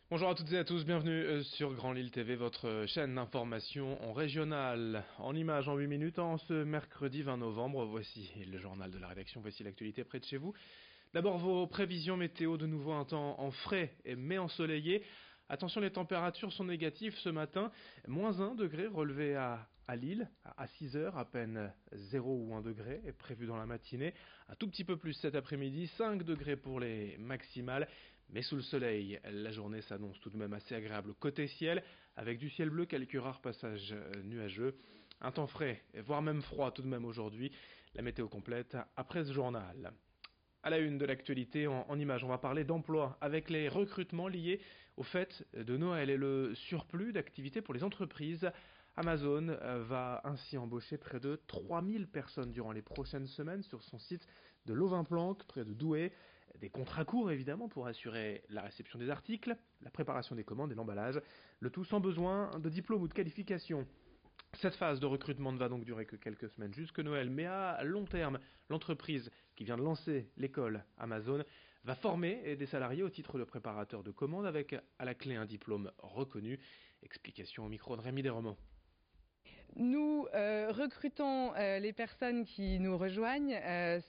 Bonjour à toutes et à tous, bienvenue sur Grand Lille TV, votre chaîne d'information en régional. En images en 8 minutes, en ce mercredi 20 novembre, voici le journal de la rédaction, voici l'actualité près de chez vous. D'abord vos prévisions météo, de nouveau un temps en frais mais ensoleillé. Attention, les températures sont négatives ce matin. Moins 1 degré relevé à Lille, à 6 heures, à peine 0 ou 1 degré est prévu dans la matinée. Un tout petit peu plus cet après-midi, 5 degrés pour les maximales. Mais sous le soleil, la journée s'annonce tout de même assez agréable côté ciel, avec du ciel bleu, quelques rares passages nuageux. Un temps frais, voire même froid tout de même aujourd'hui. La météo complète après ce journal. À la une de l'actualité en images, on va parler d'emploi avec les recrutements liés au fait de Noël et le surplus d'activité pour les entreprises. Amazon va ainsi embaucher près de 3000 personnes durant les prochaines semaines sur son site de Lovin-Planck, près de Douai. Des contrats courts évidemment pour assurer la réception des articles, la préparation des commandes et l'emballage, le tout sans besoin de diplôme ou de qualification. Cette phase de recrutement ne va donc durer que quelques semaines jusque Noël, mais à long terme, l'entreprise qui vient de lancer l'école Amazon va former des salariés au titre de préparateur de commandes avec à la clé un diplôme reconnu. Explication au micro de Rémi Desromans. Nous recrutons les personnes qui nous rejoignent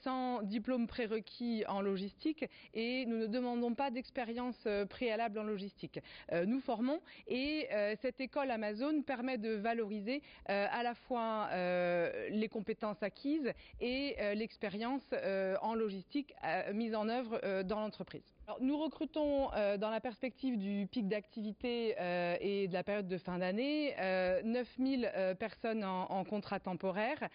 sans diplôme prérequis en logistique et nous ne demandons pas d'expérience préalable en logistique. Nous formons et cette école Amazon permet de valoriser à la fois les compétences acquises et l'expérience en logistique mise en œuvre dans l'entreprise. Alors, nous recrutons dans la perspective du pic d'activité et de la période de fin d'année 9000 personnes en contrat temporaire,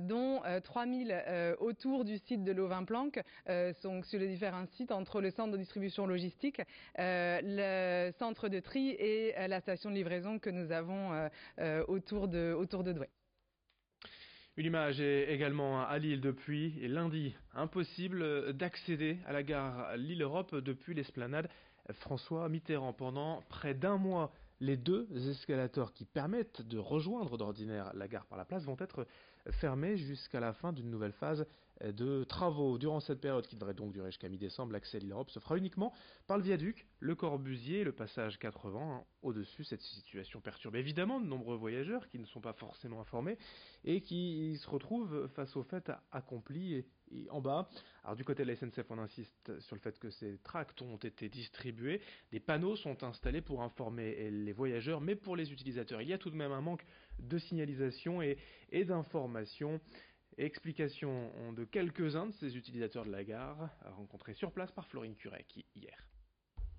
dont 3000 autour du site de Lovin-Planck, donc sur les différents sites entre le centre de distribution logistique, le centre de tri et la station de livraison que nous avons autour de Douai. Une image est également à Lille depuis lundi. Impossible d'accéder à la gare Lille-Europe depuis l'esplanade François Mitterrand. Pendant près d'un mois, les deux escalators qui permettent de rejoindre d'ordinaire la gare par la place vont être fermés jusqu'à la fin d'une nouvelle phase de travaux. Durant cette période, qui devrait donc durer jusqu'à mi-décembre, l'accès à Lille-Europe se fera uniquement par le viaduc, le Corbusier et le passage 80. Au-dessus, cette situation perturbe évidemment de nombreux voyageurs qui ne sont pas forcément informés et qui se retrouvent face au fait accompli et en bas. Alors du côté de la SNCF, on insiste sur le fait que ces tracts ont été distribués. Des panneaux sont installés pour informer les voyageurs, mais pour les utilisateurs, il y a tout de même un manque de signalisation et d'information. Explication de quelques-uns de ces utilisateurs de la gare, rencontrés sur place par Florine Curec hier.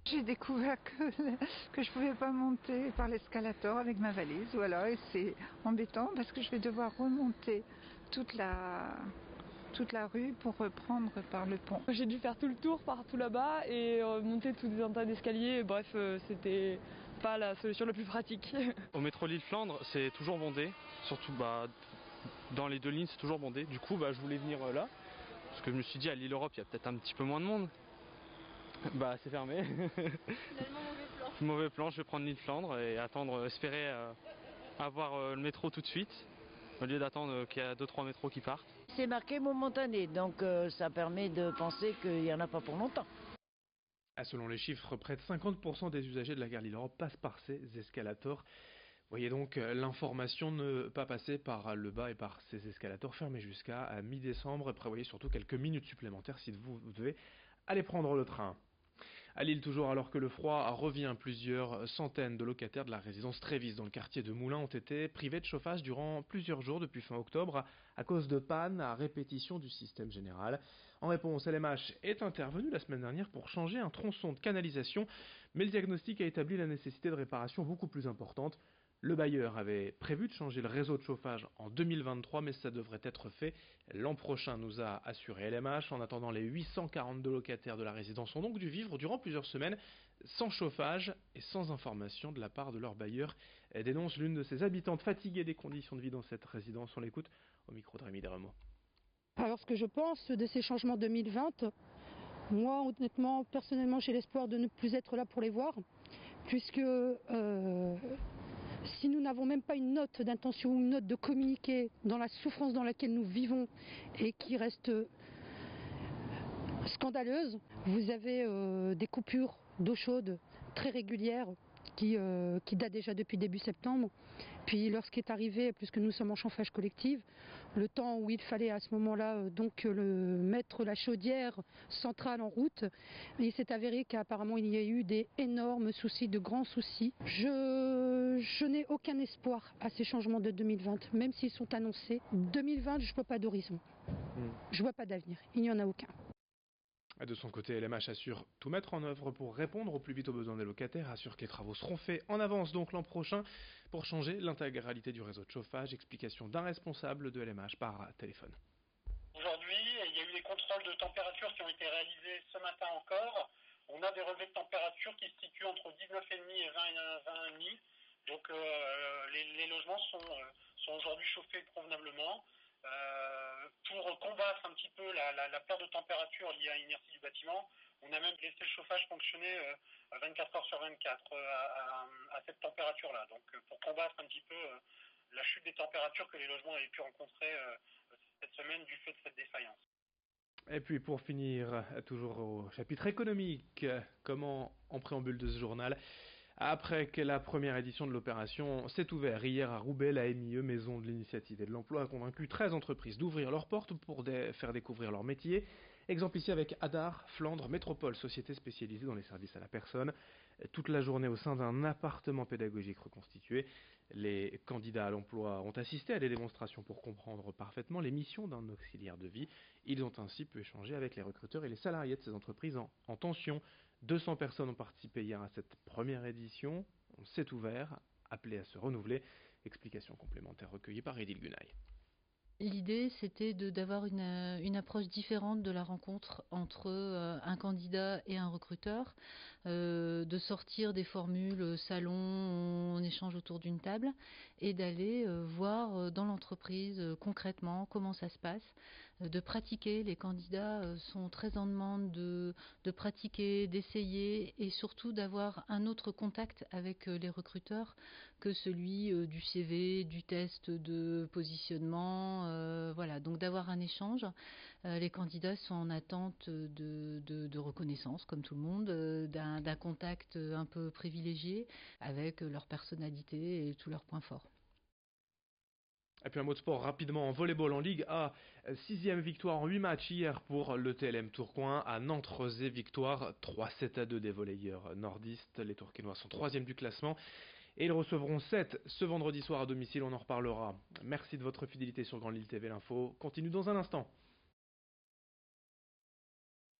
J'ai découvert que je pouvais pas monter par l'escalator avec ma valise, voilà, et c'est embêtant parce que je vais devoir remonter toute la rue pour reprendre par le pont. J'ai dû faire tout le tour partout là-bas et monter tout un tas d'escaliers, bref, c'était pas la solution la plus pratique. Au métro Lille-Flandre, c'est toujours bondé, surtout dans les deux lignes c'est toujours bondé, du coup je voulais venir là, parce que je me suis dit à Lille-Europe il y a peut-être un petit peu moins de monde. C'est fermé. Finalement Mauvais plan, je vais prendre Lille-Flandre et attendre, espérer avoir le métro tout de suite, au lieu d'attendre qu'il y a 2-3 métros qui partent. C'est marqué momentané, donc ça permet de penser qu'il n'y en a pas pour longtemps. Selon les chiffres, près de 50% des usagers de la gare Lille-Europe passent par ces escalators. Voyez donc l'information ne pas passer par le bas et par ces escalators fermés jusqu'à mi-décembre. Prévoyez surtout quelques minutes supplémentaires si vous devez aller prendre le train. À Lille toujours, alors que le froid revient, plusieurs centaines de locataires de la résidence Trévis dans le quartier de Moulins ont été privés de chauffage durant plusieurs jours depuis fin octobre à cause de pannes à répétition du système général. En réponse, LMH est intervenu la semaine dernière pour changer un tronçon de canalisation, mais le diagnostic a établi la nécessité de réparations beaucoup plus importantes. Le bailleur avait prévu de changer le réseau de chauffage en 2023, mais ça devrait être fait l'an prochain, nous a assuré LMH. En attendant, les 842 locataires de la résidence ont donc dû vivre durant plusieurs semaines sans chauffage et sans information de la part de leur bailleur, dénonce l'une de ses habitantes fatiguée des conditions de vie dans cette résidence. On l'écoute au micro de Rémi Desromans. Alors ce que je pense de ces changements 2020, moi honnêtement, personnellement j'ai l'espoir de ne plus être là pour les voir, puisque si nous n'avons même pas une note d'intention ou une note de communiqué dans la souffrance dans laquelle nous vivons et qui reste scandaleuse. Vous avez des coupures d'eau chaude très régulières qui datent déjà depuis début septembre. Puis lorsqu'est arrivé, puisque nous sommes en chauffage collectif, le temps où il fallait à ce moment-là mettre la chaudière centrale en route, il s'est avéré qu'apparemment il y a eu des énormes soucis, de grands soucis. Je n'ai aucun espoir à ces changements de 2020, même s'ils sont annoncés. 2020, je ne vois pas d'horizon. Je ne vois pas d'avenir. Il n'y en a aucun. De son côté, LMH assure tout mettre en œuvre pour répondre au plus vite aux besoins des locataires, assure que les travaux seront faits en avance donc l'an prochain pour changer l'intégralité du réseau de chauffage. Explication d'un responsable de LMH par téléphone. Aujourd'hui, il y a eu des contrôles de température qui ont été réalisés ce matin encore. On a des relevés de température qui se situent entre 19,5 et 20,5. Donc les logements sont aujourd'hui chauffés convenablement. Pour combattre un petit peu la perte de température liée à l'inertie du bâtiment, on a même laissé le chauffage fonctionner 24 heures sur 24 à cette température-là. Donc pour combattre un petit peu la chute des températures que les logements avaient pu rencontrer cette semaine du fait de cette défaillance. Et puis pour finir, toujours au chapitre économique, comment en préambule de ce journal, après que la première édition de l'opération s'est ouverte hier à Roubaix, la MIE, Maison de l'Initiative et de l'Emploi, a convaincu 13 entreprises d'ouvrir leurs portes pour faire découvrir leur métier. Exemple ici avec Adar, Flandre, Métropole, société spécialisée dans les services à la personne. Toute la journée au sein d'un appartement pédagogique reconstitué. Les candidats à l'emploi ont assisté à des démonstrations pour comprendre parfaitement les missions d'un auxiliaire de vie. Ils ont ainsi pu échanger avec les recruteurs et les salariés de ces entreprises en tension. 200 personnes ont participé hier à cette première édition. On s'est ouvert, appelé à se renouveler. Explication complémentaire recueillie par Edil Gunay. L'idée, c'était d'avoir une approche différente de la rencontre entre un candidat et un recruteur, de sortir des formules salon, on échange autour d'une table, et d'aller voir dans l'entreprise concrètement comment ça se passe, de pratiquer. Les candidats sont très en demande de pratiquer, d'essayer, et surtout d'avoir un autre contact avec les recruteurs que celui du CV, du test de positionnement, voilà, donc d'avoir un échange. Les candidats sont en attente de reconnaissance, comme tout le monde, d'un contact un peu privilégié avec leur personnalité et tous leurs points forts. Et puis un mot de sport rapidement en volleyball en Ligue A. 6e victoire en 8 matchs hier pour le TLM Tourcoing. À Nantes-Rezé, victoire 3-7-2 des volleyeurs nordistes. Les Tourquenois sont 3e du classement. Et ils recevront 7 ce vendredi soir à domicile, on en reparlera. Merci de votre fidélité sur Grand Lille TV. L'info continue dans un instant.